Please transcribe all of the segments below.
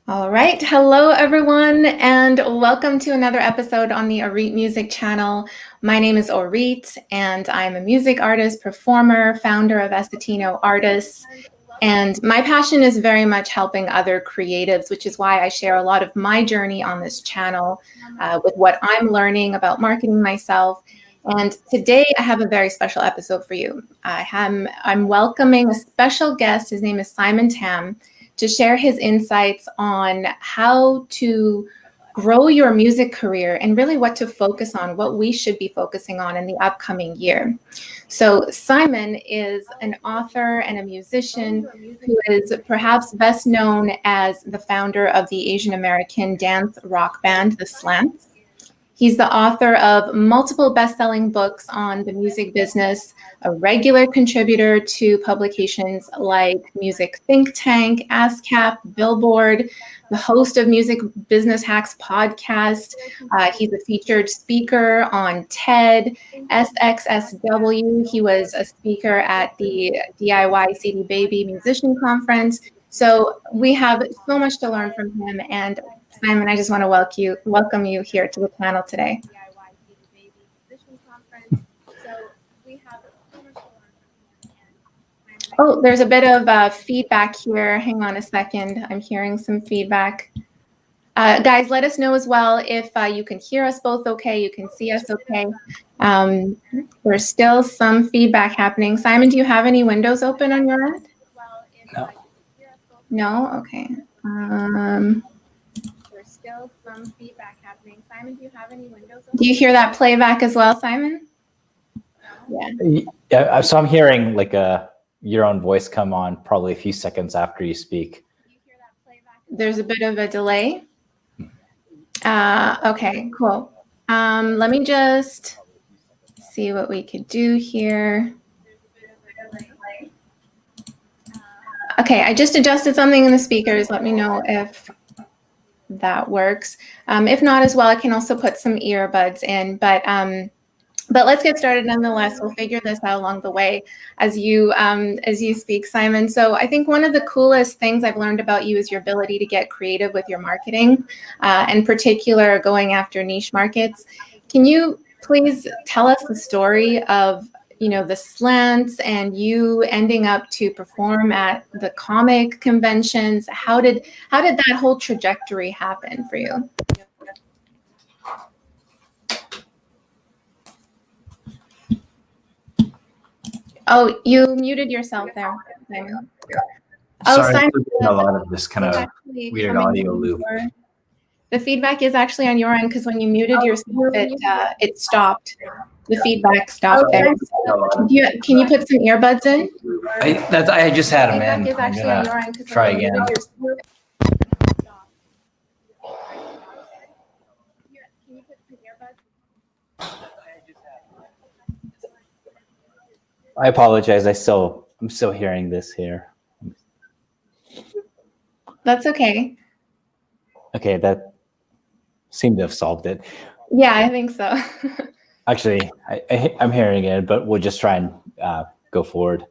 All right. Hello, everyone, and welcome to another episode on the Orit Music channel. My name is Orit, and I'm a music artist, performer, founder of Estetino Artists. And my passion is very much helping other creatives, which is why I share a lot of my journey on this channel with what I'm learning about marketing myself. And today I have a very special episode for you. I'm welcoming a special guest. His name is Simon Tam, to share his insights on how to grow your music career and really what to focus on, what we should be focusing on in the upcoming year. So Simon is an author and a musician who is perhaps best known as the founder of the Asian American dance rock band, the Slants. He's the author of multiple best-selling books on the music business, a regular contributor to publications like Music Think Tank, ASCAP, Billboard, the host of Music Business Hacks podcast. He's a featured speaker on TED, SXSW. He was a speaker at the DIY CD Baby Musician Conference. So we have so much to learn from him. And Simon, I just want to welcome you here to the panel today. Oh, there's a bit of feedback here. Hang on a second. I'm hearing some feedback. Guys, let us know as well if you can hear us both okay, you can see us okay. There's still some feedback happening. Simon, do you have any windows open on your end? No. No? Okay. There's still some feedback happening. Simon, do you have any windows open? Do you hear that playback as well, Simon? Yeah. So I'm hearing like your own voice come on probably a few seconds after you speak. There's a bit of a delay. Okay, cool. Let me just see what we could do here. Okay, I just adjusted something in the speakers. Let me know if that works. If not as well, I can also put some earbuds in, but let's get started nonetheless. We'll figure this out along the way as you speak, Simon. So I think one of the coolest things I've learned about you is your ability to get creative with your marketing, in particular going after niche markets. Can you please tell us the story of the Slants and you ending up to perform at the comic conventions? How did that whole trajectory happen for you? Oh, you muted yourself there, Simon. Sorry, Simon, a lot of this kind of weird audio loop. The feedback is actually on your end because when you muted yourself, it stopped. The feedback stopped there. Can you put some earbuds in? I just had them in. Is actually on your end try again. I apologize. I'm still hearing this here. That's okay. Okay, that seemed to have solved it. Yeah, I think so. Actually, I'm hearing it, but we'll just try and go forward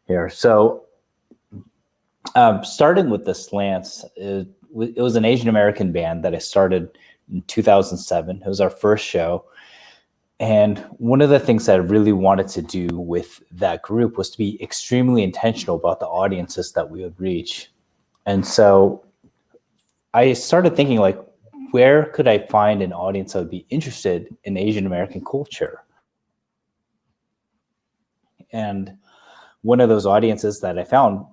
here. So, starting with the Slants, it was an Asian American band that I started in 2007. It was our first show. And one of the things that I really wanted to do with that group was to be extremely intentional about the audiences that we would reach. And so I started thinking, like, where could I find an audience that would be interested in Asian American culture? And one of those audiences that I found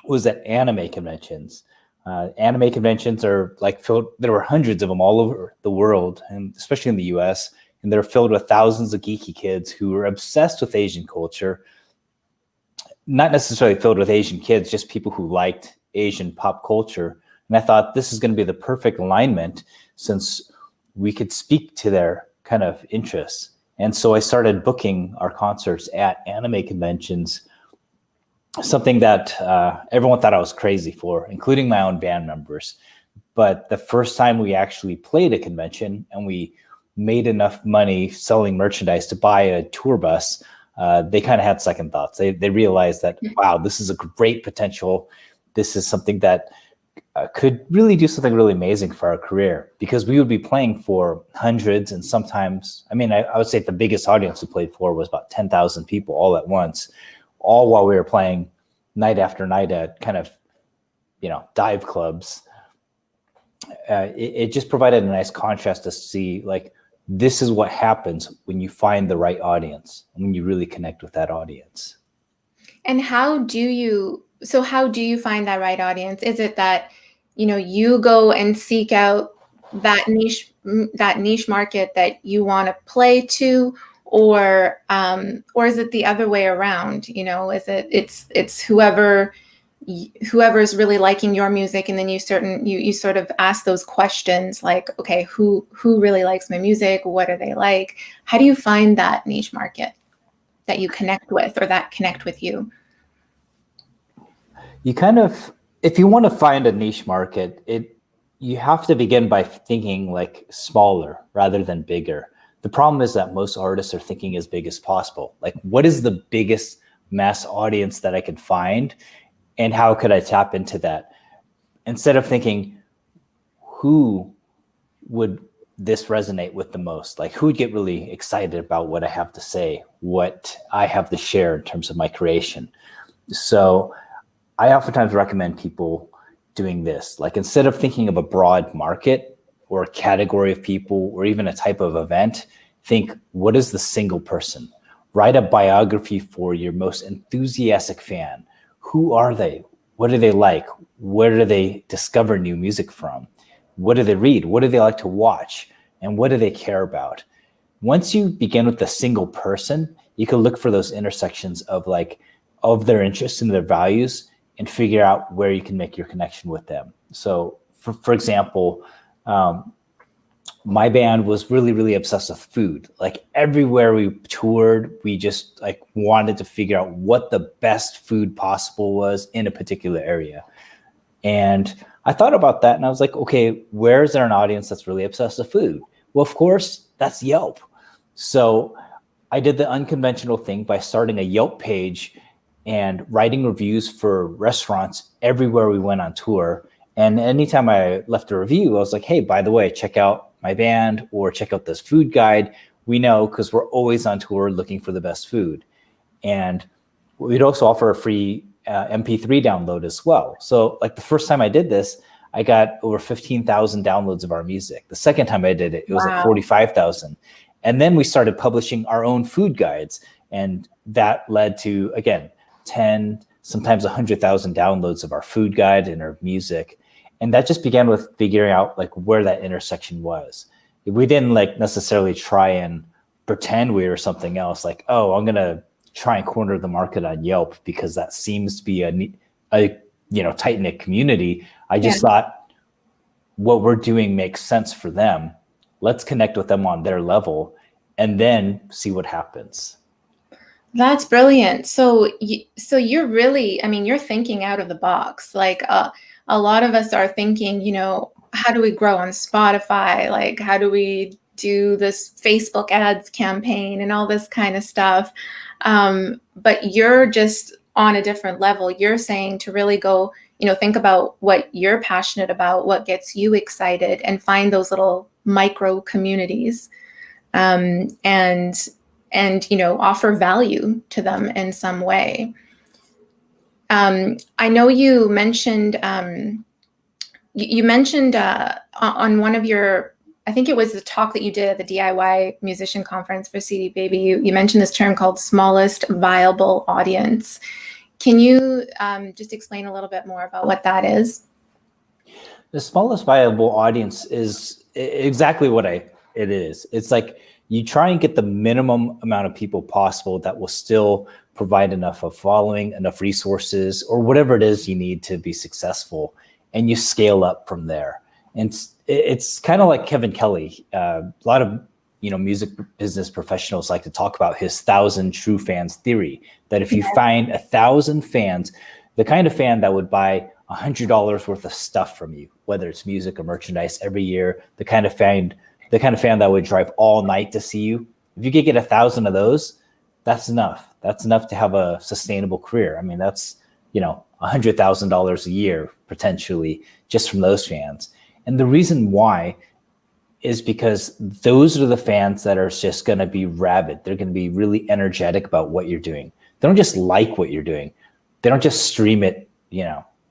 was at anime conventions. Anime conventions are like filled, there were hundreds of them all over the world, and especially in the US, and they're filled with thousands of geeky kids who were obsessed with Asian culture. Not necessarily filled with Asian kids, just people who liked Asian pop culture. And I thought this is going to be the perfect alignment since we could speak to their kind of interests. And so I started booking our concerts at anime conventions, something that everyone thought I was crazy for, including my own band members. But the first time we actually played a convention and we made enough money selling merchandise to buy a tour bus, they kind of had second thoughts. They realized that, wow, this is a great potential. This is something that could really do something really amazing for our career, because we would be playing for hundreds, and sometimes, I would say the biggest audience we played for was about 10,000 people all at once, all while we were playing night after night at kind of, dive clubs. It just provided a nice contrast to see, like, this is what happens when you find the right audience, when you really connect with that audience. And how do you find that right audience? Is it that, you go and seek out that niche market that you want to play to, or is it the other way around? Is it's whoever's really liking your music, and then you sort of ask those questions like, okay, who really likes my music? What are they like? How do you find that niche market that you connect with, or that connect with you? You kind of, if you want to find a niche market, you have to begin by thinking like smaller rather than bigger. The problem is that most artists are thinking as big as possible. Like, what is the biggest mass audience that I could find, and how could I tap into that? Instead of thinking, who would this resonate with the most? Like, who would get really excited about what I have to say, what I have to share in terms of my creation? So I oftentimes recommend people doing this. Like, instead of thinking of a broad market or a category of people or even a type of event, think, what is the single person? Write a biography for your most enthusiastic fan. Who are they? What do they like? Where do they discover new music from? What do they read? What do they like to watch? And what do they care about? Once you begin with a single person, you can look for those intersections of their interests and their values, and figure out where you can make your connection with them. So for example, my band was really, really obsessed with food. Like, everywhere we toured, we just wanted to figure out what the best food possible was in a particular area. And I thought about that, and I was like, okay, where is there an audience that's really obsessed with food? Well, of course, that's Yelp. So I did the unconventional thing by starting a Yelp page and writing reviews for restaurants everywhere we went on tour. And anytime I left a review, I was like, hey, by the way, check out my band, or check out this food guide. We know, because we're always on tour looking for the best food. And we'd also offer a free MP3 download as well. So the first time I did this, I got over 15,000 downloads of our music. The second time I did it, it was Wow. at 45,000. And then we started publishing our own food guides. And that led to, again, 10, sometimes 100,000 downloads of our food guide and our music. And that just began with figuring out where that intersection was. We didn't necessarily try and pretend we were something else. I'm going to try and corner the market on Yelp because that seems to be a tight-knit community. I just thought what we're doing makes sense for them. Let's connect with them on their level and then see what happens. That's brilliant. So you're really, you're thinking out of the box. A lot of us are thinking, how do we grow on Spotify? How do we do this Facebook ads campaign and all this kind of stuff? But you're just on a different level. You're saying to really go, think about what you're passionate about, what gets you excited, and find those little micro communities, and offer value to them in some way. I know you mentioned on one of your, I think it was the talk that you did at the DIY musician conference for CD Baby, you mentioned this term called smallest viable audience. Can you just explain a little bit more about what that is? The smallest viable audience is exactly what it is. It's you try and get the minimum amount of people possible that will still provide enough of following, enough resources, or whatever it is you need to be successful, and you scale up from there. And it's kind of like Kevin Kelly. A lot of music business professionals like to talk about his 1,000 true fans theory, that if you find 1,000 fans, the kind of fan that would buy $100 worth of stuff from you, whether it's music or merchandise every year, the kind of fan that would drive all night to see you, if you could get 1,000 of those, that's enough. That's enough to have a sustainable career. $100,000 a year potentially just from those fans. And the reason why is because those are the fans that are just going to be rabid. They're going to be really energetic about what you're doing. They don't just like what you're doing. They don't just stream it,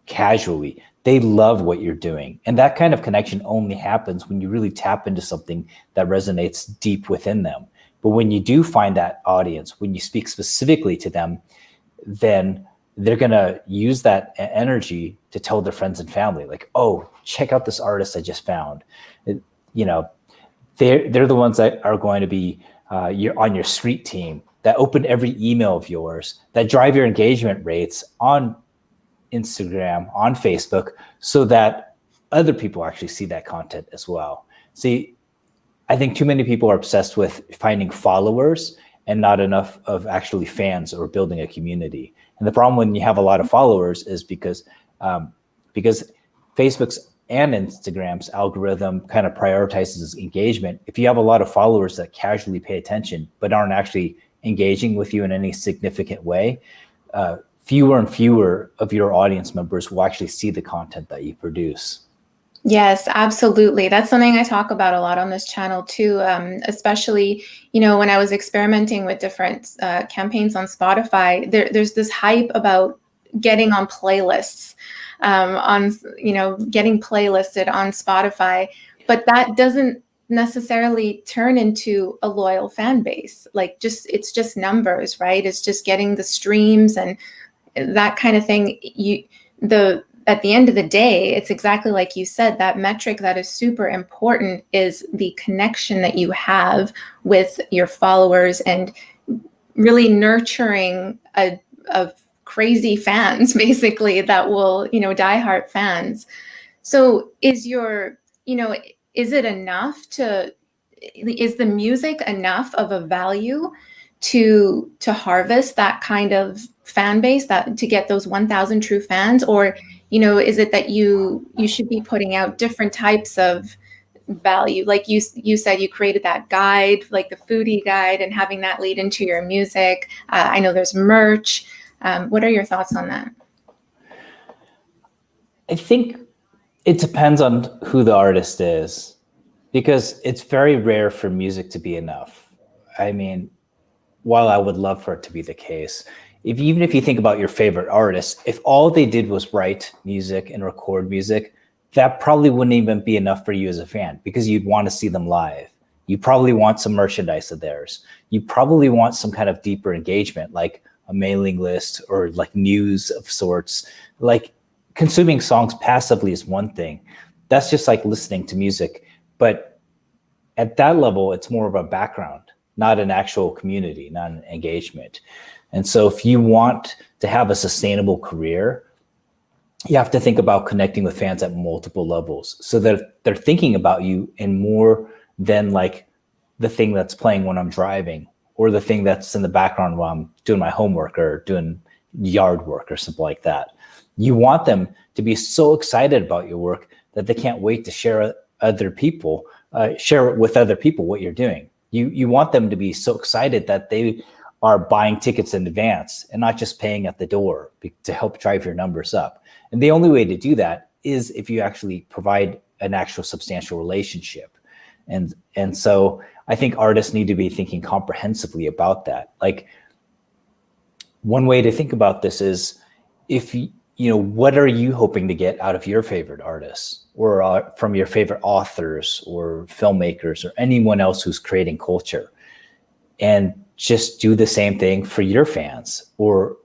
casually. They love what you're doing. And that kind of connection only happens when you really tap into something that resonates deep within them. But when you do find that audience, when you speak specifically to them, then they're going to use that energy to tell their friends and family, like, oh, check out this artist I just found. They're the ones that are going to be on your street team, that open every email of yours, that drive your engagement rates on Instagram, on Facebook, so that other people actually see that content as well. See, I think too many people are obsessed with finding followers and not enough of actually fans or building a community. And the problem when you have a lot of followers is because Facebook's and Instagram's algorithm kind of prioritizes engagement. If you have a lot of followers that casually pay attention but aren't actually engaging with you in any significant way, fewer and fewer of your audience members will actually see the content that you produce. Yes, absolutely. That's something I talk about a lot on this channel too, especially, when I was experimenting with different campaigns on Spotify, there's this hype about getting on playlists, getting playlisted on Spotify, but that doesn't necessarily turn into a loyal fan base. Like it's just numbers, right? It's just getting the streams and that kind of thing. At the end of the day, it's exactly like you said, that metric that is super important is the connection that you have with your followers and really nurturing a crazy fans, basically, that will, diehard fans. So is it enough is the music enough of a value to harvest that kind of fan base, that to get those 1,000 true fans? Or, is it that you should be putting out different types of value? Like you said, you created that guide, like the foodie guide, and having that lead into your music. I know there's merch. What are your thoughts on that? I think it depends on who the artist is, because it's very rare for music to be enough. I mean, while I would love for it to be the case, even if you think about your favorite artist, if all they did was write music and record music, that probably wouldn't even be enough for you as a fan, because you'd want to see them live. You probably want some merchandise of theirs. You probably want some kind of deeper engagement, like a mailing list or like news of sorts. Like consuming songs passively is one thing. That's just like listening to music. But at that level, it's more of a background, not an actual community, not an engagement. And so if you want to have a sustainable career, you have to think about connecting with fans at multiple levels so that they're thinking about you in more than like the thing that's playing when I'm driving or the thing that's in the background while I'm doing my homework or doing yard work or something like that. You want them to be so excited about your work that they can't wait to share it with other people what you're doing. You want them to be so excited that they are buying tickets in advance and not just paying at the door to help drive your numbers up. And the only way to do that is if you actually provide an actual substantial relationship. And so I think artists need to be thinking comprehensively about that. Like one way to think about this is what are you hoping to get out of your favorite artists or from your favorite authors or filmmakers or anyone else who's creating culture? And just do the same thing for your fans or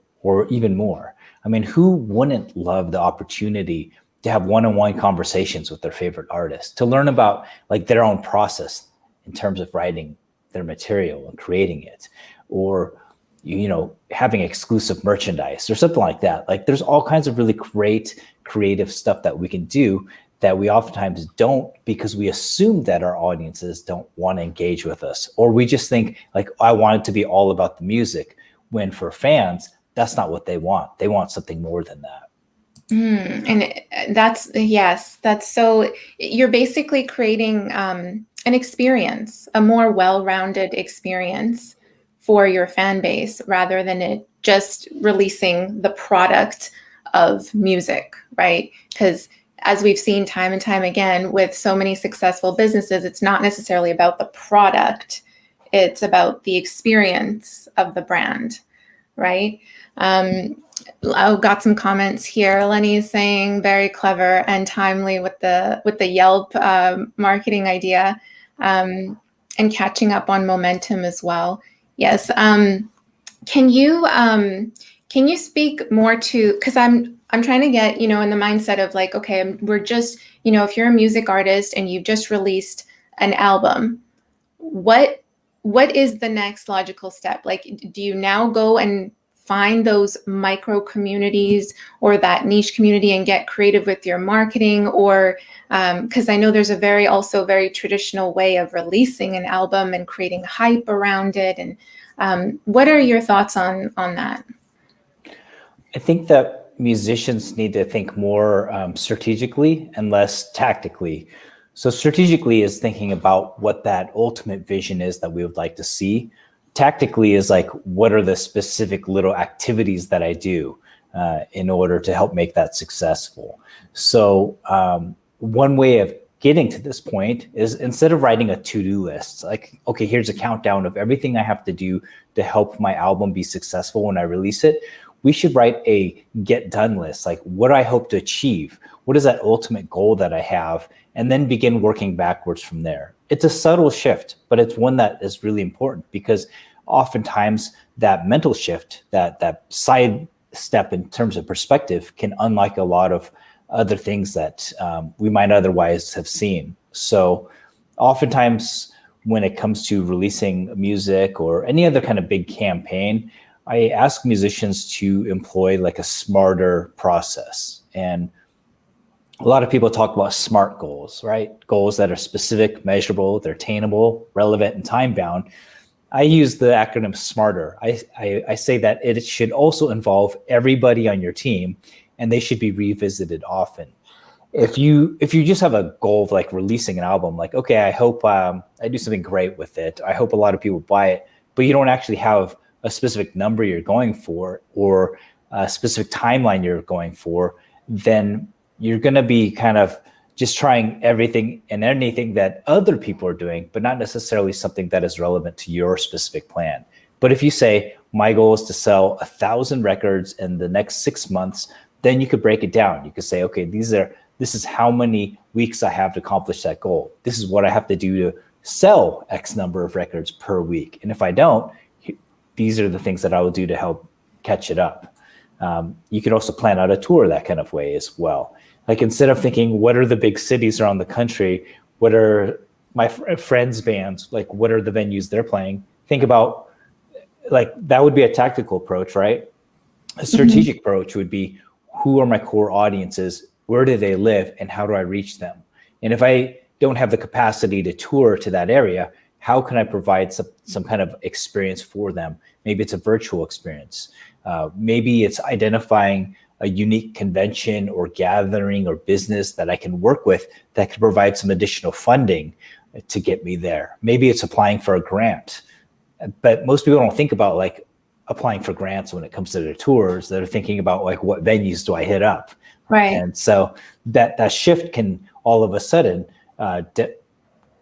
even more. I mean, who wouldn't love the opportunity to have one-on-one conversations with their favorite artists, to learn about like their own process in terms of writing their material and creating it, or having exclusive merchandise or something like that. Like there's all kinds of really great creative stuff that we can do that we oftentimes don't, because we assume that our audiences don't want to engage with us, or we just think like, I want it to be all about the music, when for fans, that's not what they want. They want something more than that. And that's so you're basically creating an experience, a more well-rounded experience for your fan base, rather than it just releasing the product of music, right? Because as we've seen time and time again with so many successful businesses, it's not necessarily about the product, it's about the experience of the brand, right? I've got some comments here. Lenny is saying very clever and timely with the Yelp marketing idea, and catching up on momentum as well. Yes. Can you speak more to, because I'm trying to get, in the mindset of like, okay, we're just, if you're a music artist and you've just released an album, what is the next logical step? Like, do you now go and find those micro communities or that niche community and get creative with your marketing? Or because I know there's a very traditional way of releasing an album and creating hype around it. And what are your thoughts on that? I think that musicians need to think more strategically and less tactically. So strategically is thinking about what that ultimate vision is that we would like to see. Tactically is like, what are the specific little activities that I do in order to help make that successful? So one way of getting to this point is, instead of writing a to-do list, like, okay, here's a countdown of everything I have to do to help my album be successful when I release it, we should write a get done list. Like, what do I hope to achieve? What is that ultimate goal that I have? And then begin working backwards from there. It's a subtle shift, but it's one that is really important, because oftentimes that mental shift, that side step in terms of perspective, can unlock a lot of other things that we might otherwise have seen. So oftentimes when it comes to releasing music or any other kind of big campaign, I ask musicians to employ like a smarter process. And a lot of people talk about SMART goals, right? Goals that are specific, measurable, they're attainable, relevant, and time-bound. I use the acronym SMARTER. I say that it should also involve everybody on your team, and they should be revisited often. If you just have a goal of like releasing an album, like, okay, I hope I do something great with it, I hope a lot of people buy it, but you don't actually have a specific number you're going for or a specific timeline you're going for, then you're going to be kind of just trying everything and anything that other people are doing, but not necessarily something that is relevant to your specific plan. But if you say, my goal is to sell 1,000 records in the next 6 months, then you could break it down. You could say, okay, this is how many weeks I have to accomplish that goal. This is what I have to do to sell X number of records per week. And if I don't, these are the things that I will do to help catch it up. You could also plan out a tour that kind of way as well. Like, instead of thinking, what are the big cities around the country? What are my friends' bands? Like, what are the venues they're playing? Think about, like, that would be a tactical approach, right? A strategic approach would be, who are my core audiences? Where do they live? And how do I reach them? And if I don't have the capacity to tour to that area, how can I provide some kind of experience for them? Maybe it's a virtual experience. Maybe it's identifying a unique convention or gathering or business that I can work with that can provide some additional funding to get me there. Maybe it's applying for a grant. But most people don't think about like applying for grants when it comes to their tours. They're thinking about like, what venues do I hit up? Right. And so that shift can all of a sudden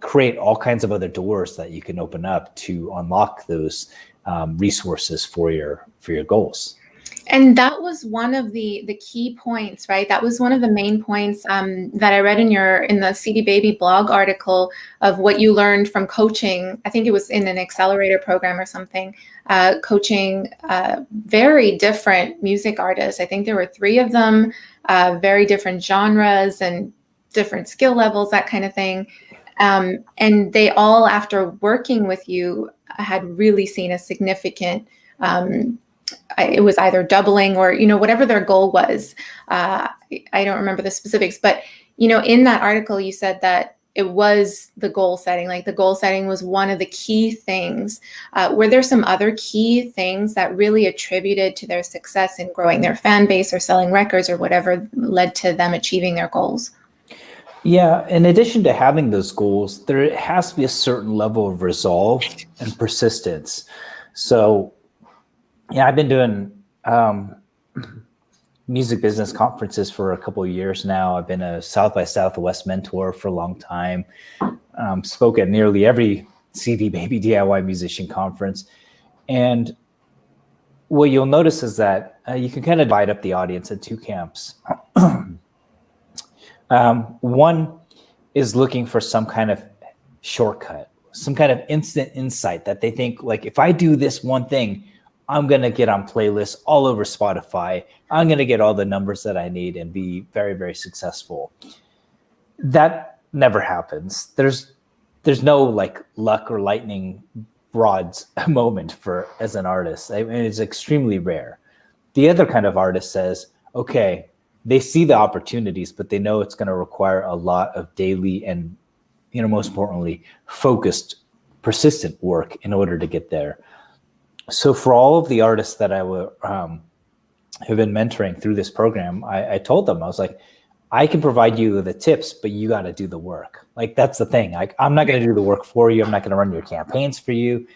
create all kinds of other doors that you can open up to unlock those resources for your goals. And that was one of the key points, right? That was one of the main points that I read in the CD Baby blog article of what you learned from coaching. I think it was in an accelerator program or something, coaching very different music artists. I think there were 3 of them, very different genres and different skill levels, that kind of thing. And they all, after working with you, had really seen a significant it was either doubling or, whatever their goal was. I don't remember the specifics, but, in that article, you said that it was the goal setting, like the goal setting was one of the key things. Were there some other key things that really attributed to their success in growing their fan base or selling records or whatever led to them achieving their goals? Yeah, in addition to having those goals, there has to be a certain level of resolve and persistence. So, yeah, I've been doing music business conferences for a couple of years now. I've been a South by Southwest mentor for a long time. Spoke at nearly every CD Baby DIY musician conference. And what you'll notice is that you can kind of divide up the audience in two camps. One is looking for some kind of shortcut, some kind of instant insight that they think, like, if I do this one thing, I'm going to get on playlists all over Spotify. I'm going to get all the numbers that I need and be very, very successful. That never happens. There's no like luck or lightning rods moment for as an artist. I mean, it's extremely rare. The other kind of artist says, okay, they see the opportunities, but they know it's going to require a lot of daily and, most importantly, focused, persistent work in order to get there. So for all of the artists that I have been mentoring through this program, I told them, I was like, I can provide you the tips, but you got to do the work. Like, that's the thing. Like, I'm not going to do the work for you. I'm not going to run your campaigns for you.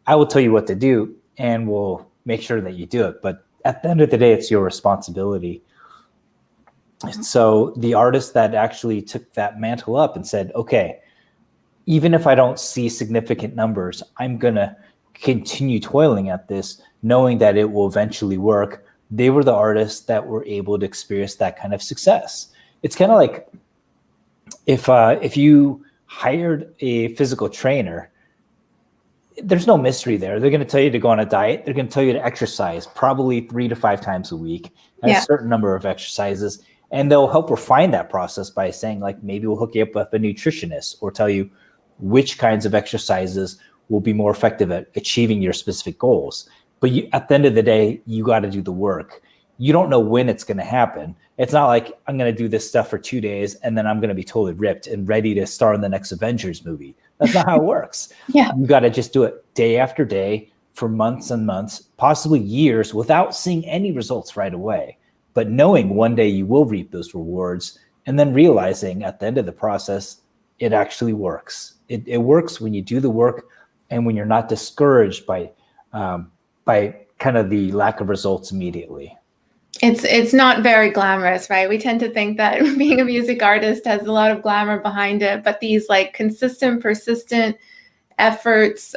I will tell you what to do, and we'll make sure that you do it. But at the end of the day, it's your responsibility. So the artist that actually took that mantle up and said, okay, even if I don't see significant numbers, I'm going to continue toiling at this, knowing that it will eventually work. They were the artists that were able to experience that kind of success. It's kind of like if you hired a physical trainer, there's no mystery there. They're going to tell you to go on a diet. They're going to tell you to exercise probably 3 to 5 times a week, a certain number of exercises. And they'll help refine that process by saying, like, maybe we'll hook you up with a nutritionist or tell you which kinds of exercises will be more effective at achieving your specific goals. But at the end of the day, you got to do the work. You don't know when it's going to happen. It's not like I'm going to do this stuff for 2 days and then I'm going to be totally ripped and ready to star in the next Avengers movie. That's not how it works. You got to just do it day after day for months and months, possibly years, without seeing any results right away. But knowing one day you will reap those rewards, and then realizing at the end of the process, it actually works. It works when you do the work and when you're not discouraged by kind of the lack of results immediately. It's not very glamorous, right? We tend to think that being a music artist has a lot of glamour behind it, but these like consistent, persistent efforts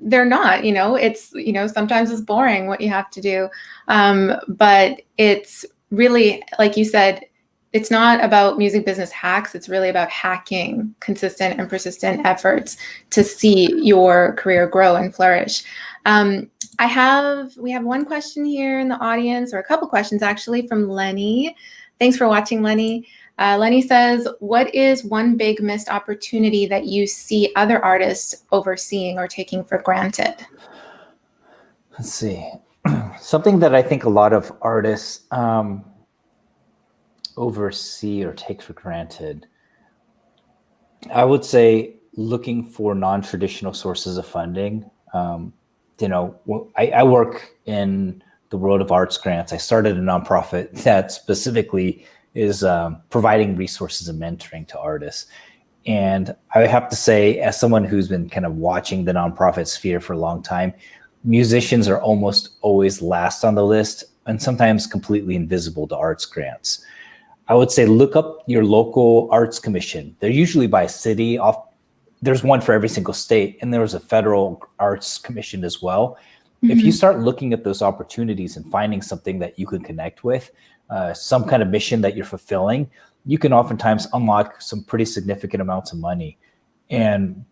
they're not, it's, sometimes it's boring what you have to do. But it's really, like you said, it's not about music business hacks. It's really about hacking consistent and persistent efforts to see your career grow and flourish. We have one question here in the audience, or a couple questions actually, from Lenny. Thanks for watching, Lenny. Lenny says, what is one big missed opportunity that you see other artists overseeing or taking for granted? Let's see. Something that I think a lot of artists oversee or take for granted, I would say looking for non-traditional sources of funding. I work in the world of arts grants. I started a nonprofit that specifically is providing resources and mentoring to artists. And I have to say, as someone who's been kind of watching the nonprofit sphere for a long time, musicians are almost always last on the list and sometimes completely invisible to arts grants. I would say look up your local arts commission. They're usually by city. There's one for every single state, and there was a federal arts commission as well. Mm-hmm. If you start looking at those opportunities and finding something that you can connect with, some kind of mission that you're fulfilling, you can oftentimes unlock some pretty significant amounts of money. And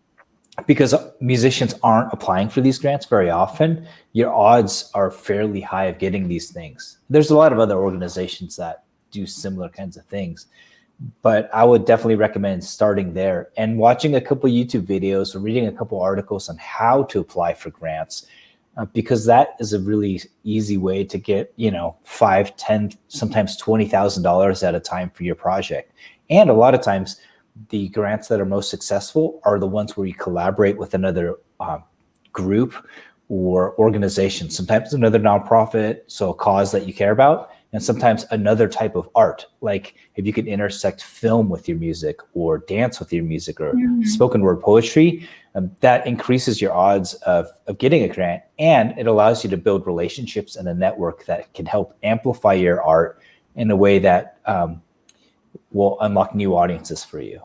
because musicians aren't applying for these grants very often, your odds are fairly high of getting these things. There's a lot of other organizations that do similar kinds of things, but I would definitely recommend starting there and watching a couple YouTube videos or reading a couple articles on how to apply for grants, because that is a really easy way to get, $5, $10, sometimes $20,000 at a time for your project. And a lot of times the grants that are most successful are the ones where you collaborate with another group or organization, sometimes another nonprofit, so a cause that you care about, and sometimes another type of art, like if you could intersect film with your music or dance with your music or spoken word poetry, that increases your odds of getting a grant, and it allows you to build relationships and a network that can help amplify your art in a way that will unlock new audiences for you.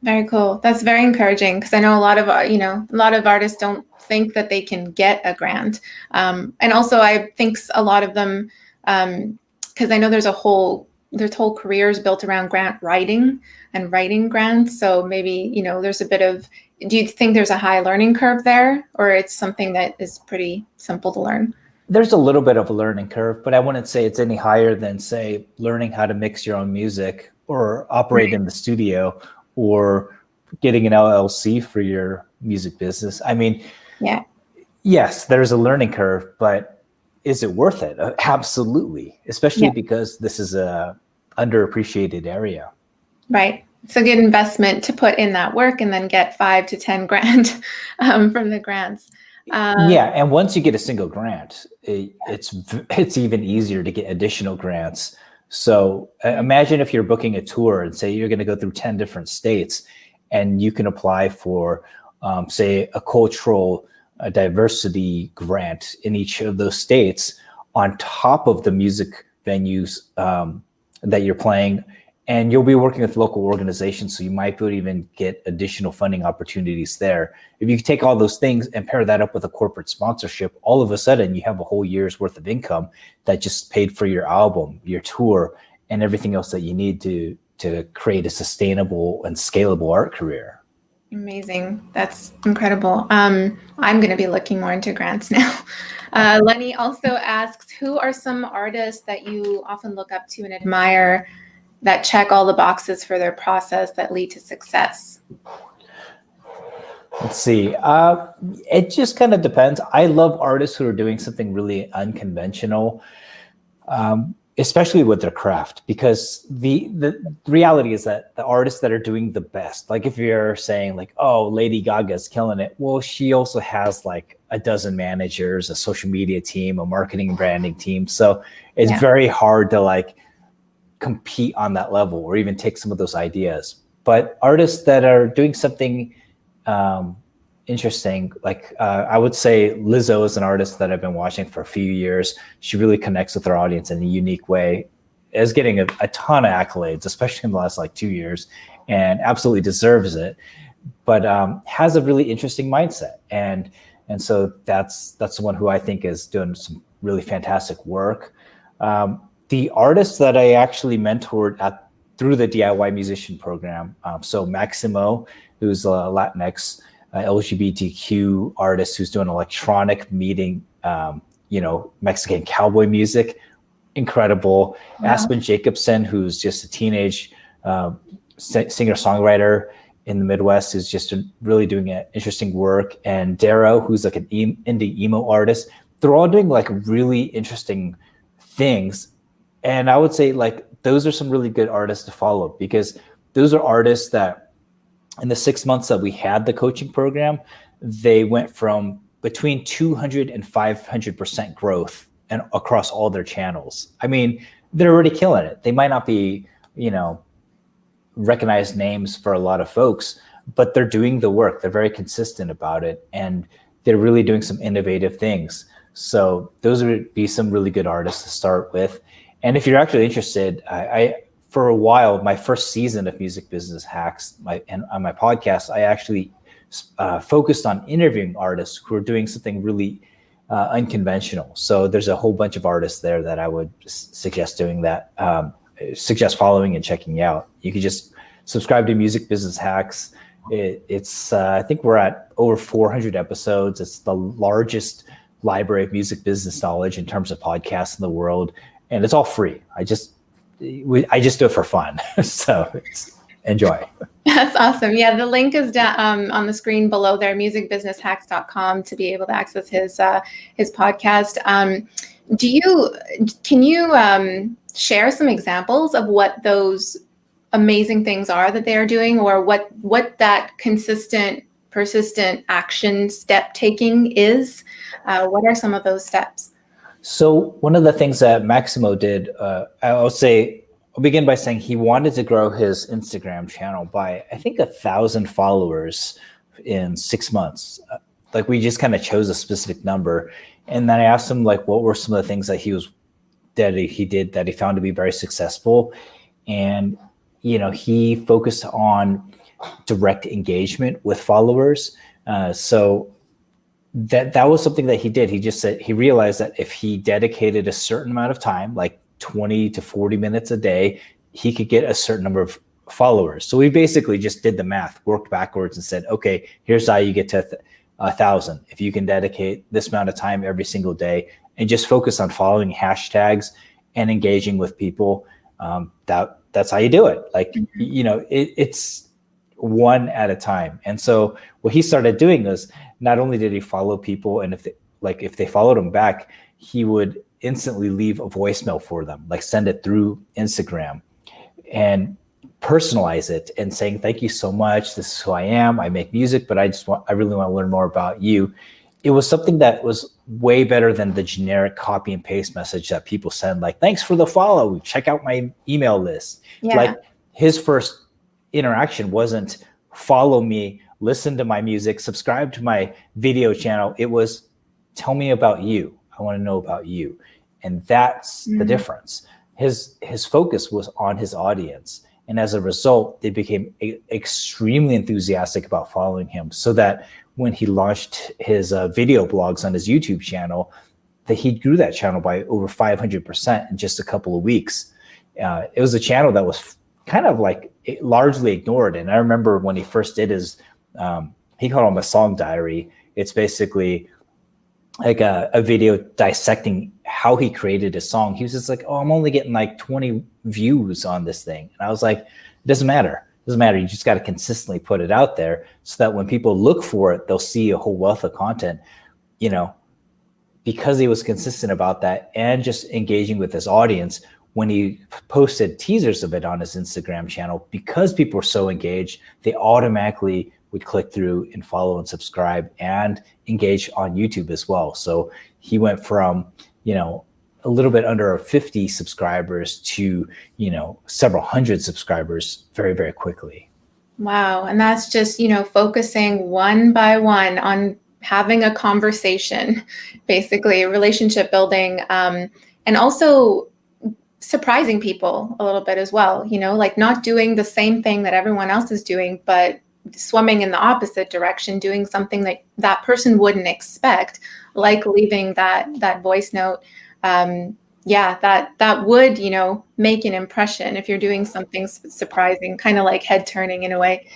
Very cool. That's very encouraging, because I know a lot of artists don't think that they can get a grant. And also I think a lot of them, because I know there's whole careers built around grant writing and writing grants. So maybe, there's a bit of, do you think there's a high learning curve there, or it's something that is pretty simple to learn? There's a little bit of a learning curve, but I wouldn't say it's any higher than, say, learning how to mix your own music or operate in the studio or getting an LLC for your music business. I mean, yeah, yes, there's a learning curve, but is it worth it? Absolutely, especially because this is a underappreciated area. Right. It's a good investment to put in that work and then get 5 to 10 grand from the grants. Yeah, and once you get a single grant, it's even easier to get additional grants. So imagine if you're booking a tour and say you're going to go through 10 different states, and you can apply for, say, a cultural diversity grant in each of those states on top of the music venues that you're playing. And you'll be working with local organizations, so you might even get additional funding opportunities there. If you take all those things and pair that up with a corporate sponsorship, all of a sudden you have a whole year's worth of income that just paid for your album, your tour, and everything else that you need to create a sustainable and scalable art career. Amazing. That's incredible. I'm going to be looking more into grants now. Lenny also asks, who are some artists that you often look up to and admire that check all the boxes for their process that lead to success? Let's see. It just kind of depends. I love artists who are doing something really unconventional, especially with their craft, because the reality is that the artists that are doing the best, like if you're saying like, oh, Lady Gaga's killing it, well, she also has like a dozen managers, a social media team, a marketing and branding team. So it's very hard to like compete on that level or even take some of those ideas. But artists that are doing something interesting, like I would say Lizzo is an artist that I've been watching for a few years. She really connects with her audience in a unique way, is getting a ton of accolades, especially in the last like 2 years, and absolutely deserves it, but has a really interesting mindset. And so that's the one who I think is doing some really fantastic work. The artists that I actually mentored through the DIY musician program, so Maximo, who's a Latinx LGBTQ artist who's doing electronic meeting, Mexican cowboy music, incredible. Wow. Aspen Jacobson, who's just a teenage singer-songwriter in the Midwest, who's just really doing interesting work. And Darrow, who's like an indie emo artist. They're all doing like really interesting things. And I would say like those are some really good artists to follow, because those are artists that in the 6 months that we had the coaching program, they went from between 200 and 500% growth and across all their channels. I mean, they're already killing it. They might not be, recognized names for a lot of folks, but they're doing the work. They're very consistent about it, and they're really doing some innovative things. So those would be some really good artists to start with. And if you're actually interested, I for a while, my first season of Music Business Hacks, on my podcast, I actually focused on interviewing artists who are doing something really unconventional. So there's a whole bunch of artists there that I would suggest doing that, suggest following and checking out. You could just subscribe to Music Business Hacks. It's I think we're at over 400 episodes. It's the largest library of music business knowledge in terms of podcasts in the world. And it's all free. I just do it for fun. So enjoy. That's awesome. Yeah, the link is down on the screen below there, musicbusinesshacks.com, to be able to access his podcast. Can you share some examples of what those amazing things are that they are doing, or what that consistent, persistent action step taking is? What are some of those steps? So one of the things that Maximo did, I'll begin by saying he wanted to grow his Instagram channel by, I think, 1,000 followers in 6 months. Like we just kind of chose a specific number. And then I asked him like, what were some of the things that he did that he found to be very successful. And, he focused on direct engagement with followers. So that was something that he did. He just said, he realized that if he dedicated a certain amount of time, like 20 to 40 minutes a day, he could get a certain number of followers. So we basically just did the math, worked backwards and said, okay, here's how you get to 1,000. If you can dedicate this amount of time every single day and just focus on following hashtags and engaging with people, that's how you do it. Like, it's one at a time. And so what he started doing was, not only did he follow people, and if they followed him back, he would instantly leave a voicemail for them, like send it through Instagram and personalize it and saying, thank you so much. This is who I am. I make music, but I really want to learn more about you. It was something that was way better than the generic copy and paste message that people send, like, thanks for the follow, check out my email list. Yeah. Like his first interaction wasn't follow me, listen to my music, subscribe to my video channel. It was, tell me about you. I want to know about you. And that's the difference. His focus was on his audience. And as a result, they became extremely enthusiastic about following him, so that when he launched his video blogs on his YouTube channel, that he grew that channel by over 500% in just a couple of weeks. It was a channel that was kind of like largely ignored. And I remember when he first did his, he called him a song diary. It's basically like a video dissecting how he created his song. He was just like, oh, I'm only getting like 20 views on this thing. And I was like, it doesn't matter. It doesn't matter. You just got to consistently put it out there so that when people look for it, they'll see a whole wealth of content, because he was consistent about that and just engaging with his audience. When he posted teasers of it on his Instagram channel, because people were so engaged, they automatically would click through and follow and subscribe and engage on YouTube as well. So he went from, a little bit under 50 subscribers to, several hundred subscribers very, very quickly. Wow. And that's just, focusing one by one on having a conversation, basically relationship building, and also surprising people a little bit as well, like not doing the same thing that everyone else is doing, but swimming in the opposite direction, doing something that person wouldn't expect, like leaving that voice note. That would, make an impression if you're doing something surprising, kind of like head turning in a way.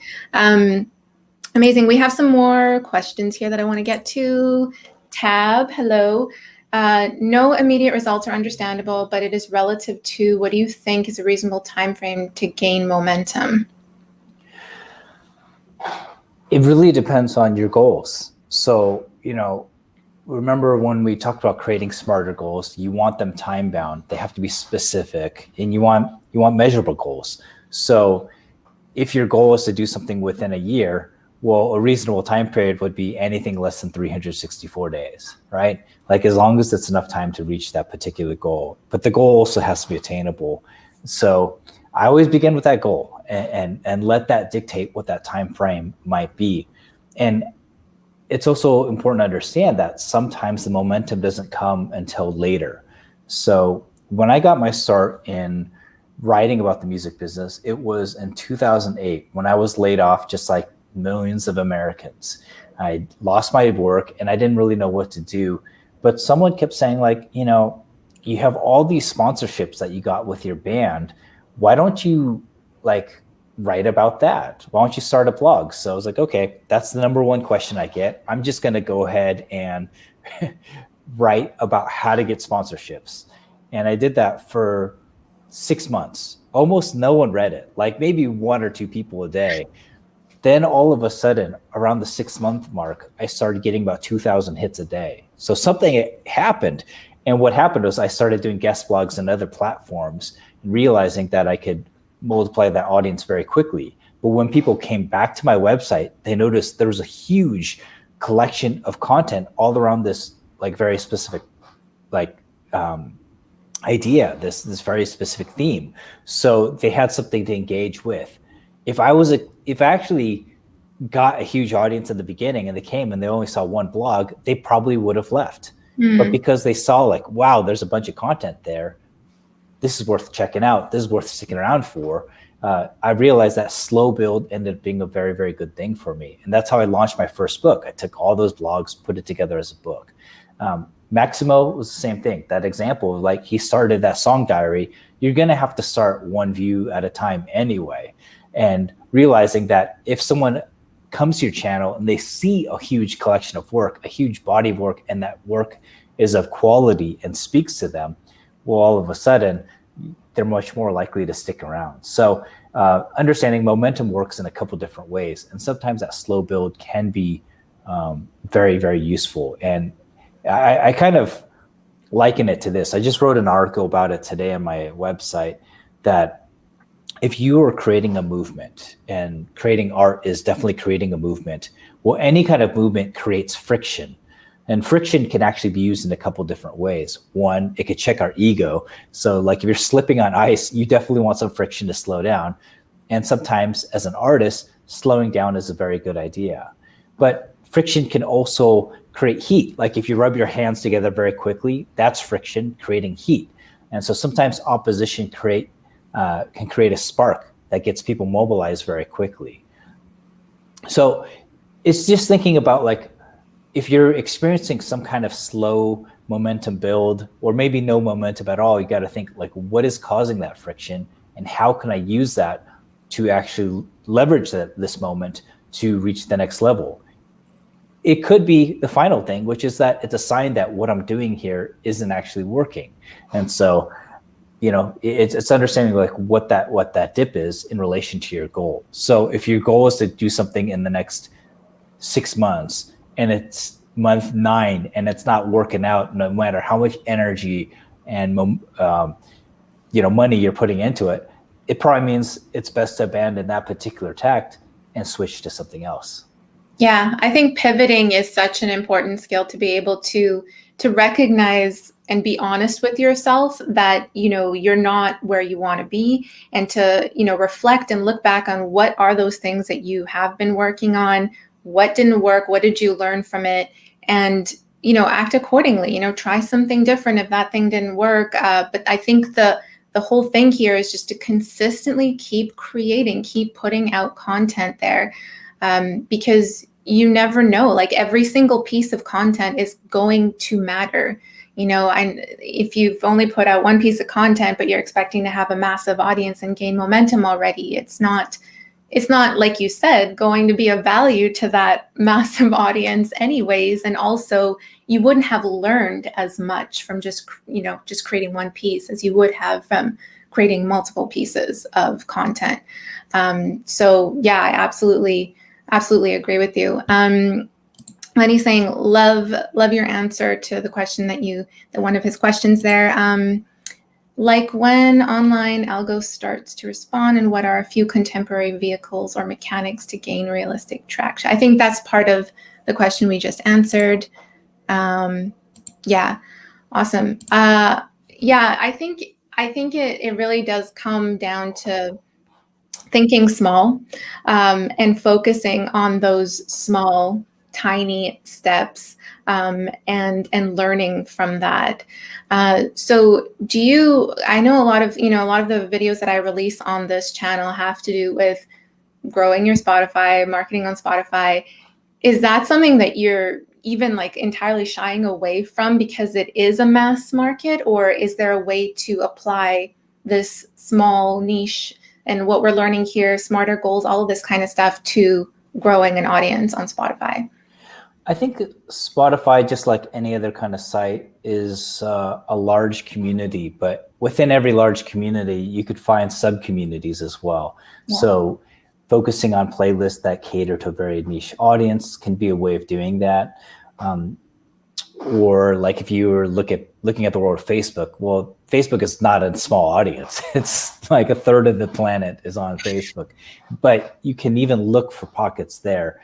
Amazing. We have some more questions here that I want to get to. Tab, hello. No immediate results are understandable, but it is relative to what do you think is a reasonable time frame to gain momentum? It really depends on your goals. So, remember when we talked about creating smarter goals, you want them time bound. They have to be specific, and you want measurable goals. So if your goal is to do something within a year, well, a reasonable time period would be anything less than 364 days, right? Like as long as it's enough time to reach that particular goal. But the goal also has to be attainable. So I always begin with that goal and let that dictate what that time frame might be. And it's also important to understand that sometimes the momentum doesn't come until later. So when I got my start in writing about the music business, it was in 2008 when I was laid off, just like millions of Americans. I lost my work and I didn't really know what to do. But someone kept saying, like, you have all these sponsorships that you got with your band. Why don't you write about that? Why don't you start a blog? So I was like, okay, that's the number one question I get. I'm just going to go ahead and write about how to get sponsorships. And I did that for 6 months. Almost no one read it, like maybe 1 or 2 people a day. Then all of a sudden, around the 6-month mark, I started getting about 2,000 hits a day. So something happened. And what happened was I started doing guest blogs on other platforms and realizing that I could multiply that audience very quickly. But when people came back to my website, they noticed there was a huge collection of content all around this very specific idea, this very specific theme. So they had something to engage with. If I actually got a huge audience in the beginning and they came and they only saw one blog, they probably would have left. But because they saw like, wow, there's a bunch of content there, this is worth checking out, this is worth sticking around for. I realized that slow build ended up being a very, very good thing for me. And that's how I launched my first book. I took all those blogs, put it together as a book. Maximo was the same thing. That example, like he started that song diary, you're going to have to start one view at a time anyway. And realizing that if someone comes to your channel and they see a huge collection of work, a huge body of work, and that work is of quality and speaks to them, well, all of a sudden, they're much more likely to stick around. So understanding momentum works in a couple different ways. And sometimes that slow build can be very, very useful. And I kind of liken it to this. I just wrote an article about it today on my website that if you are creating a movement, and creating art is definitely creating a movement, well, any kind of movement creates friction. And friction can actually be used in a couple different ways. One, it could check our ego. So like if you're slipping on ice, you definitely want some friction to slow down. And sometimes as an artist, slowing down is a very good idea. But friction can also create heat. Like if you rub your hands together very quickly, that's friction creating heat. And so sometimes opposition can create a spark that gets people mobilized very quickly. So it's just thinking about like, if you're experiencing some kind of slow momentum build, or maybe no momentum at all, you got to think like, what is causing that friction, and how can I use that to actually leverage this moment to reach the next level? It could be the final thing, which is that it's a sign that what I'm doing here isn't actually working. And so, you know, it's understanding like what that dip is in relation to your goal. So if your goal is to do something in the next 6 months, and it's month 9 and it's not working out, no matter how much energy and money you're putting into it, it probably means it's best to abandon that particular tact and switch to something else. Yeah, I think pivoting is such an important skill, to be able to recognize and be honest with yourself that, you know, you're not where you want to be, and to, you know, reflect and look back on what are those things that you have been working on, what didn't work, what did you learn from it, and, you know, act accordingly. You know, try something different if that thing didn't work. But I think the whole thing here is just to consistently keep creating, keep putting out content there, because you never know, like every single piece of content is going to matter. You know, and if you've only put out one piece of content, but you're expecting to have a massive audience and gain momentum already, it's not, like you said, going to be of value to that massive audience anyways. And also you wouldn't have learned as much from just creating one piece as you would have from creating multiple pieces of content. So yeah, I absolutely agree with you. Lenny's saying, love your answer to the question that one of his questions there. Like when online algo starts to respond, and what are a few contemporary vehicles or mechanics to gain realistic traction? I think that's part of the question we just answered. Yeah, awesome. Yeah, I think it really does come down to thinking small, and focusing on those small, tiny steps, and learning from that. So I know a lot of the videos that I release on this channel have to do with growing your Spotify, marketing on Spotify. Is that something that you're even like entirely shying away from because it is a mass market, or is there a way to apply this small niche and what we're learning here, smarter goals, all of this kind of stuff, to growing an audience on Spotify? I think Spotify, just like any other kind of site, is a large community, but within every large community, you could find sub-communities as well. Yeah. So focusing on playlists that cater to a very niche audience can be a way of doing that. Or like if you were looking at the world of Facebook, well, Facebook is not a small audience. It's like a third of the planet is on Facebook. But you can even look for pockets there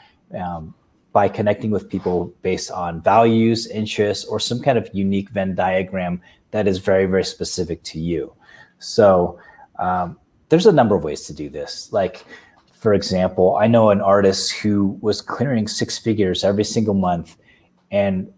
by connecting with people based on values, interests, or some kind of unique Venn diagram that is very, very specific to you. So there's a number of ways to do this. Like For example, I know an artist who was clearing six figures every single month, and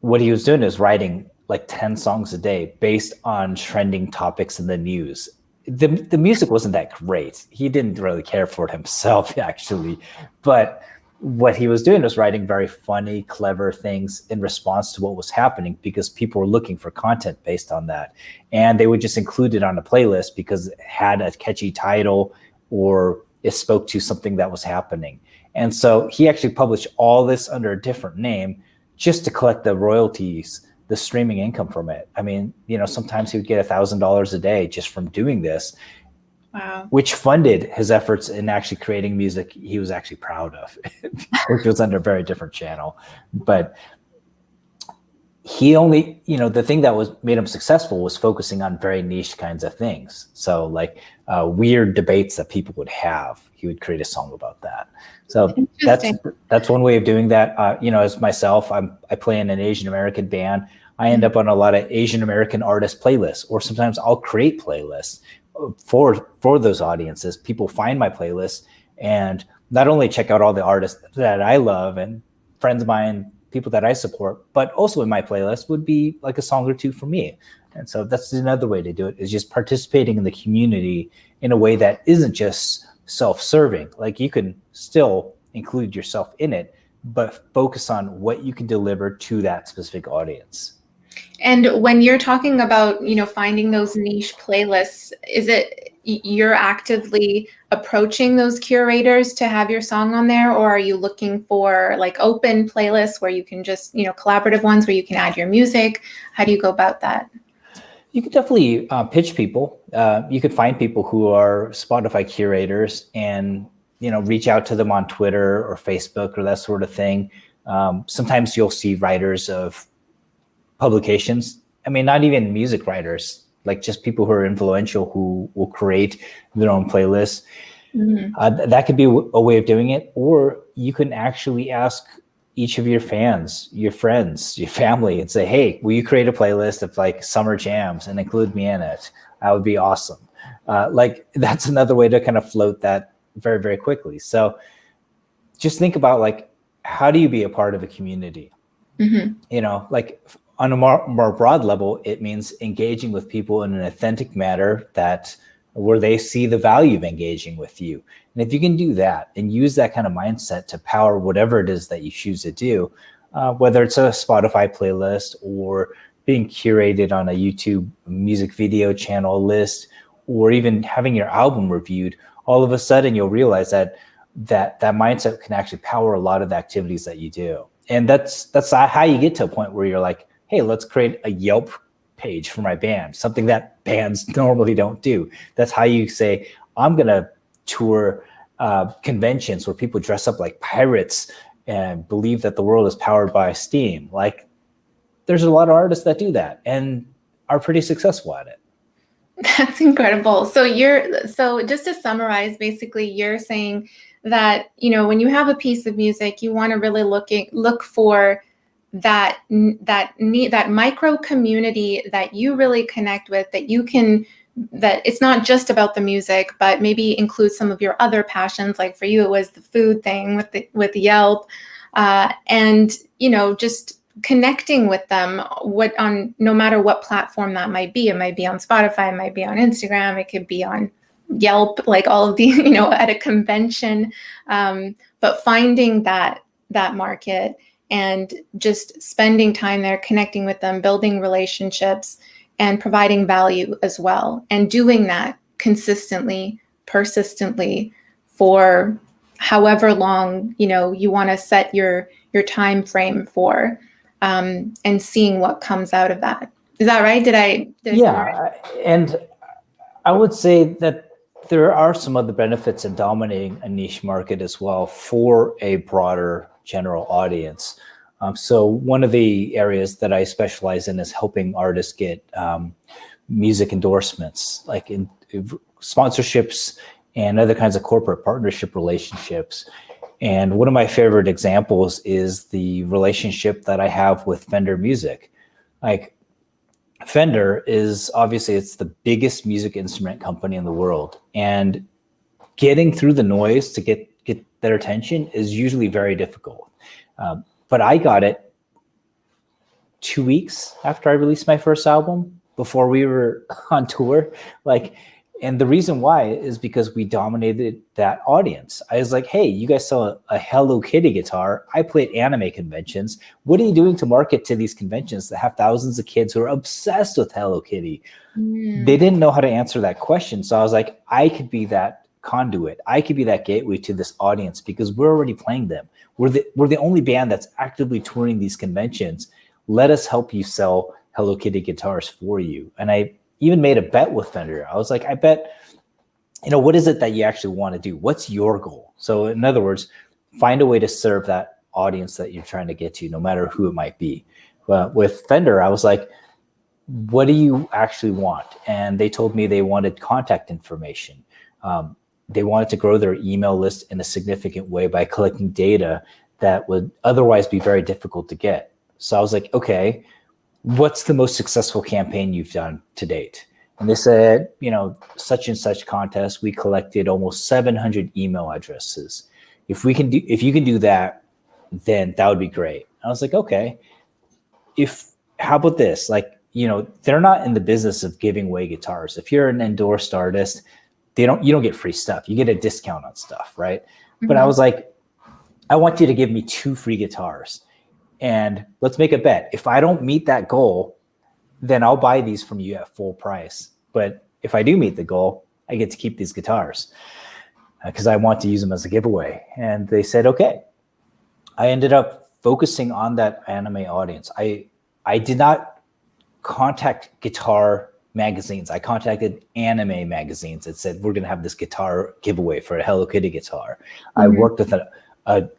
what he was doing is writing like 10 songs a day based on trending topics in the news. The music wasn't that great. He didn't really care for it himself, actually. But what he was doing was writing very funny, clever things in response to what was happening, because people were looking for content based on that. And they would just include it on a playlist because it had a catchy title or it spoke to something that was happening. And so he actually published all this under a different name just to collect the royalties, the streaming income from it. I mean, sometimes he would get $1,000 a day just from doing this. Wow. Which funded his efforts in actually creating music he was actually proud of, which was under a very different channel. But he only, the thing that made him successful was focusing on very niche kinds of things. So like weird debates that people would have, he would create a song about that. So that's one way of doing that. As myself, I play in an Asian American band. I end up on a lot of Asian American artist playlists, or sometimes I'll create playlists for those audiences. People find my playlist and not only check out all the artists that I love and friends of mine, people that I support, but also in my playlist would be like a song or two for me. And so that's another way to do it, is just participating in the community in a way that isn't just self-serving. Like you can still include yourself in it, but focus on what you can deliver to that specific audience. And when you're talking about, finding those niche playlists, is it you're actively approaching those curators to have your song on there, or are you looking for like open playlists where you can just, collaborative ones where you can add your music? How do you go about that? You could definitely pitch people. You could find people who are Spotify curators and, reach out to them on Twitter or Facebook or that sort of thing. Sometimes you'll see writers of publications. I mean, not even music writers, like just people who are influential who will create their own playlists. Mm-hmm. That could be a way of doing it. Or you can actually ask each of your fans, your friends, your family, and say, hey, will you create a playlist of like summer jams and include me in it? That would be awesome. That's another way to kind of float that very, very quickly. So just think about like, how do you be a part of a community? Mm-hmm. On a more broad level, it means engaging with people in an authentic manner where they see the value of engaging with you. And if you can do that and use that kind of mindset to power whatever it is that you choose to do, whether it's a Spotify playlist or being curated on a YouTube music video channel list, or even having your album reviewed, all of a sudden you'll realize that mindset can actually power a lot of the activities that you do. And that's how you get to a point where you're like, hey, let's create a Yelp page for my band, something that bands normally don't do. That's how you say, I'm going to tour conventions where people dress up like pirates and believe that the world is powered by steam. Like, there's a lot of artists that do that and are pretty successful at it. That's incredible. So just to summarize, basically you're saying that, when you have a piece of music, you want to really look for that micro community that you really connect with, that it's not just about the music, but maybe include some of your other passions. Like for you, it was the food thing with Yelp, and just connecting with them no matter what platform that might be. It might be on Spotify, it might be on Instagram, it could be on Yelp, like all of the, at a convention, but finding that market and just spending time there, connecting with them, building relationships, and providing value as well. And doing that consistently, persistently for however long, you want to set your time frame for, and seeing what comes out of that. Is that right? And I would say that there are some other benefits in dominating a niche market as well for a broader general audience. So one of the areas that I specialize in is helping artists get music endorsements, like in sponsorships and other kinds of corporate partnership relationships. And one of my favorite examples is the relationship that I have with Fender Music. Like, Fender is obviously, it's the biggest music instrument company in the world. And getting through the noise to get their attention is usually very difficult. But I got it 2 weeks after I released my first album, before we were on tour. And the reason why is because we dominated that audience. I was like, hey, you guys saw a Hello Kitty guitar. I play at anime conventions. What are you doing to market to these conventions that have thousands of kids who are obsessed with Hello Kitty? They didn't know how to answer that question. So I was like, I could be that conduit. I could be that gateway to this audience, because we're already playing them. We're the only band that's actively touring these conventions. Let us help you sell Hello Kitty guitars for you. And I even made a bet with Fender. I was like, I bet, what is it that you actually want to do? What's your goal? So in other words, find a way to serve that audience that you're trying to get to, no matter who it might be. With Fender, I was like, what do you actually want? And they told me they wanted contact information. They wanted to grow their email list in a significant way by collecting data that would otherwise be very difficult to get. So I was like, okay, what's the most successful campaign you've done to date? And they said, such and such contest, we collected almost 700 email addresses. If you can do that, then that would be great. I was like, okay, how about this? They're not in the business of giving away guitars. If you're an endorsed artist, you don't get free stuff. You get a discount on stuff, right? Mm-hmm. But I was like, I want you to give me 2 free guitars. And let's make a bet. If I don't meet that goal, then I'll buy these from you at full price. But if I do meet the goal, I get to keep these guitars because I want to use them as a giveaway. And they said, okay. I ended up focusing on that anime audience. I did not contact guitar magazines. I contacted anime magazines that said, we're going to have this guitar giveaway for a Hello Kitty guitar. Mm-hmm. I worked with an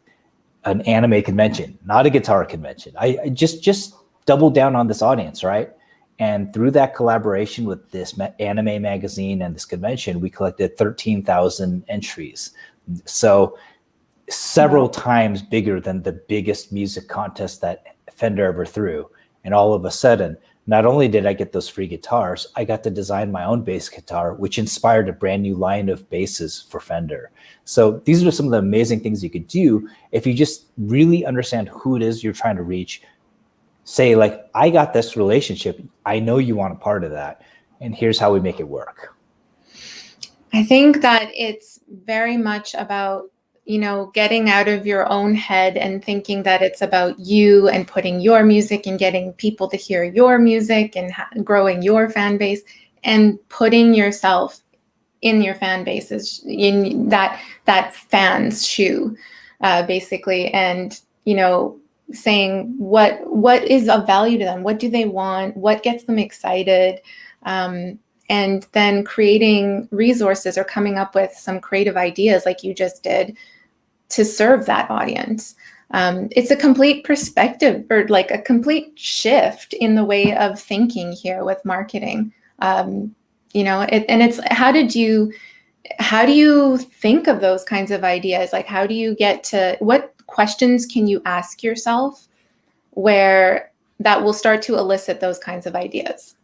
anime convention, not a guitar convention. I just doubled down on this audience, right? And through that collaboration with this anime magazine and this convention, we collected 13,000 entries. So several times bigger than the biggest music contest that Fender ever threw. And all of a sudden, not only did I get those free guitars, I got to design my own bass guitar, which inspired a brand new line of basses for Fender. So these are some of the amazing things you could do if you just really understand who it is you're trying to reach. Say, I got this relationship. I know you want a part of that. And here's how we make it work. I think that it's very much about getting out of your own head and thinking that it's about you and putting your music and getting people to hear your music and growing your fan base and putting yourself in your fan bases, in that fan's shoe, basically, and saying what is of value to them, what do they want, what gets them excited, and then creating resources or coming up with some creative ideas like you just did to serve that audience. It's a complete perspective or a complete shift in the way of thinking here with marketing. And it's how do you think of those kinds of ideas? How do you get to, what questions can you ask yourself where that will start to elicit those kinds of ideas?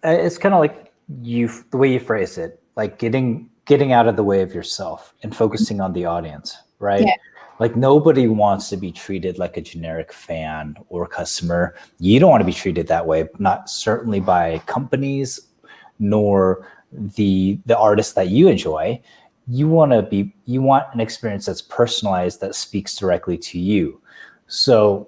It's kind of the way you phrase it, getting out of the way of yourself and focusing on the audience, right? Yeah. Nobody wants to be treated like a generic fan or customer. You don't want to be treated that way, not certainly by companies, nor the artists that you enjoy. You want an experience that's personalized, that speaks directly to you. So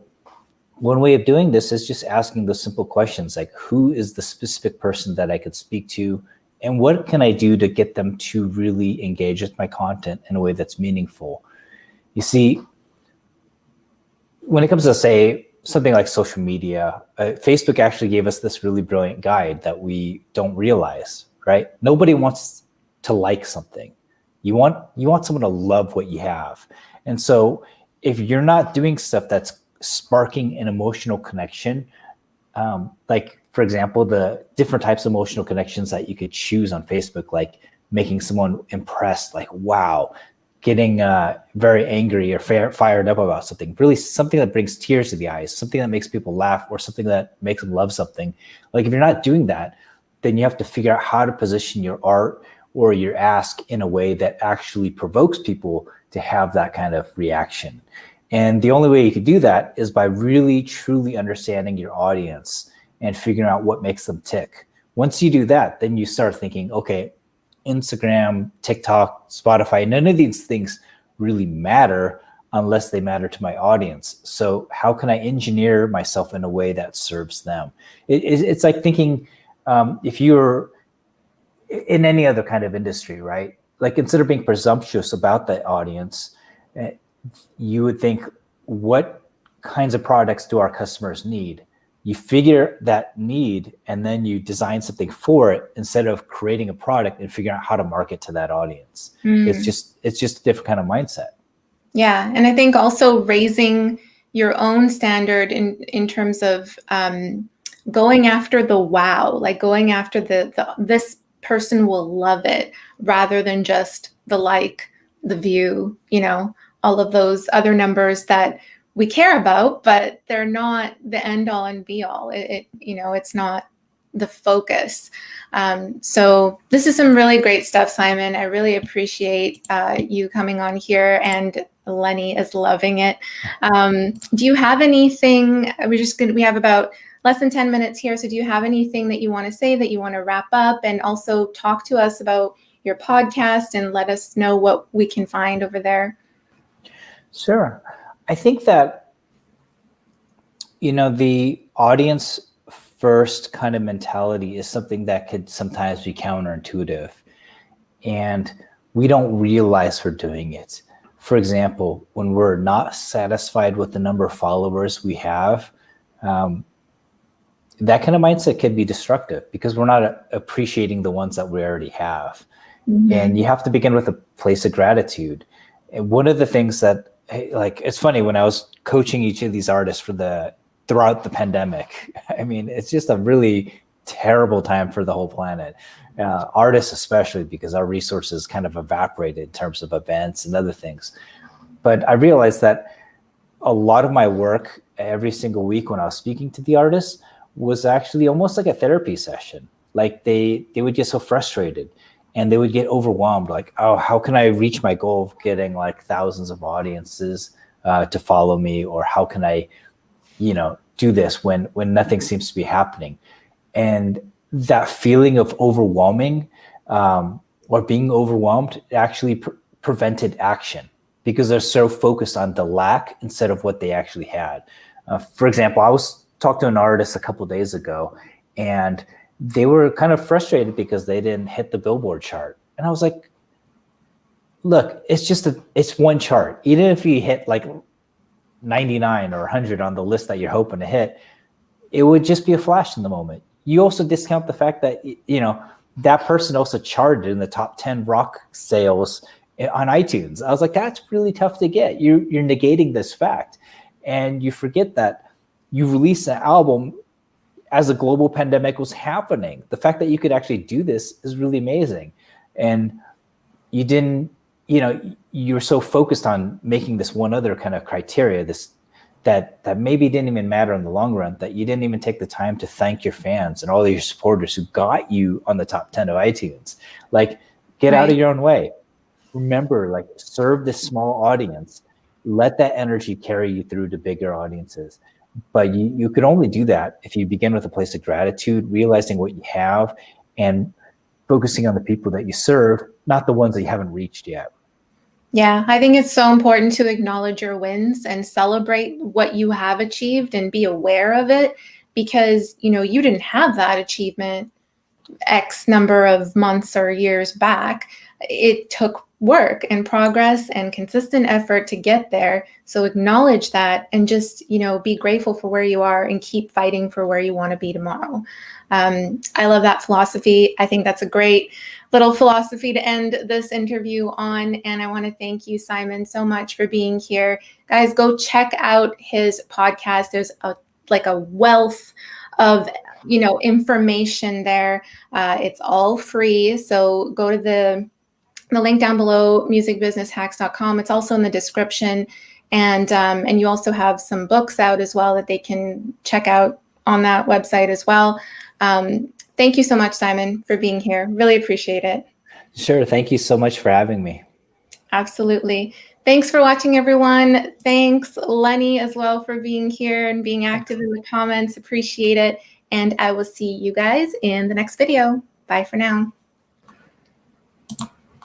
one way of doing this is just asking those simple questions, who is the specific person that I could speak to? And what can I do to get them to really engage with my content in a way that's meaningful? You see, when it comes to, say, something like social media, Facebook actually gave us this really brilliant guide that we don't realize, right? Nobody wants to like something. You want someone to love what you have. And so if you're not doing stuff that's sparking an emotional connection, for example, the different types of emotional connections that you could choose on Facebook, making someone impressed, wow, getting very angry or fired up about something, really something that brings tears to the eyes, something that makes people laugh, or something that makes them love something. If you're not doing that, then you have to figure out how to position your art or your ask in a way that actually provokes people to have that kind of reaction. And the only way you could do that is by really truly understanding your audience and figuring out what makes them tick. Once you do that, then you start thinking, okay, Instagram, TikTok, Spotify, none of these things really matter unless they matter to my audience. So how can I engineer myself in a way that serves them? It's like thinking, if you're in any other kind of industry, right? Like, instead of being presumptuous about the audience, you would think, what kinds of products do our customers need? You figure that need, and then you design something for it instead of creating a product and figuring out how to market to that audience. It's just a different kind of mindset. Yeah. And I think also raising your own standard in terms of going after the wow, like going after this person will love it, rather than just the view, all of those other numbers that we care about, but they're not the end all and be all. It's not the focus. So this is some really great stuff, Simon. I really appreciate you coming on here, and Lenny is loving it. Do you have anything? We have about less than 10 minutes here. So do you have anything that you want to say, that you want to wrap up, and also talk to us about your podcast and let us know what we can find over there? Sure. I think that, the audience first kind of mentality is something that could sometimes be counterintuitive, and we don't realize we're doing it. For example, when we're not satisfied with the number of followers we have, that kind of mindset can be destructive because we're not appreciating the ones that we already have. Mm-hmm. And you have to begin with a place of gratitude. And one of the things that, it's funny, when I was coaching each of these artists throughout the pandemic, I mean, it's just a really terrible time for the whole planet. Artists especially, because our resources kind of evaporated in terms of events and other things. But I realized that a lot of my work every single week when I was speaking to the artists was actually almost like a therapy session. Like they would get so frustrated and they would get overwhelmed. Like, oh, how can I reach my goal of getting like thousands of audiences to follow me? Or how can I, do this when nothing seems to be happening? And that feeling of overwhelming or being overwhelmed actually prevented action, because they're so focused on the lack instead of what they actually had. For example, I was talking to an artist a couple of days ago, and they were kind of frustrated because they didn't hit the Billboard chart. And I was like, look, it's one chart. Even if you hit like 99 or 100 on the list that you're hoping to hit, it would just be a flash in the moment. You also discount the fact that, that person also charted in the top 10 rock sales on iTunes. I was like, that's really tough to get. You're negating this fact. And you forget that you released an album as a global pandemic was happening. The fact that you could actually do this is really amazing. And you didn't, you're so focused on making this one other kind of criteria, that maybe didn't even matter in the long run, that you didn't even take the time to thank your fans and all your supporters who got you on the top 10 of iTunes. Like, get out of your own way. Remember, like, serve this small audience. Let that energy carry you through to bigger audiences. But you could only do that if you begin with a place of gratitude, realizing what you have, and focusing on the people that you serve, not the ones that you haven't reached yet. Yeah, I think it's so important to acknowledge your wins and celebrate what you have achieved and be aware of it, because, you didn't have that achievement X number of months or years back. It took work and progress and consistent effort to get there. So acknowledge that and just, be grateful for where you are and keep fighting for where you want to be tomorrow. I love that philosophy. I think that's a great little philosophy to end this interview on. And I want to thank you, Simon, so much for being here. Guys, go check out his podcast. There's a wealth of information there. It's all free. So go to the link down below, musicbusinesshacks.com. It's also in the description. And you also have some books out as well that they can check out on that website as well. Thank you so much, Simon, for being here. Really appreciate it. Sure. Thank you so much for having me. Absolutely. Thanks for watching, everyone. Thanks, Lenny, as well, for being here and being active in the comments. Appreciate it. And I will see you guys in the next video. Bye for now.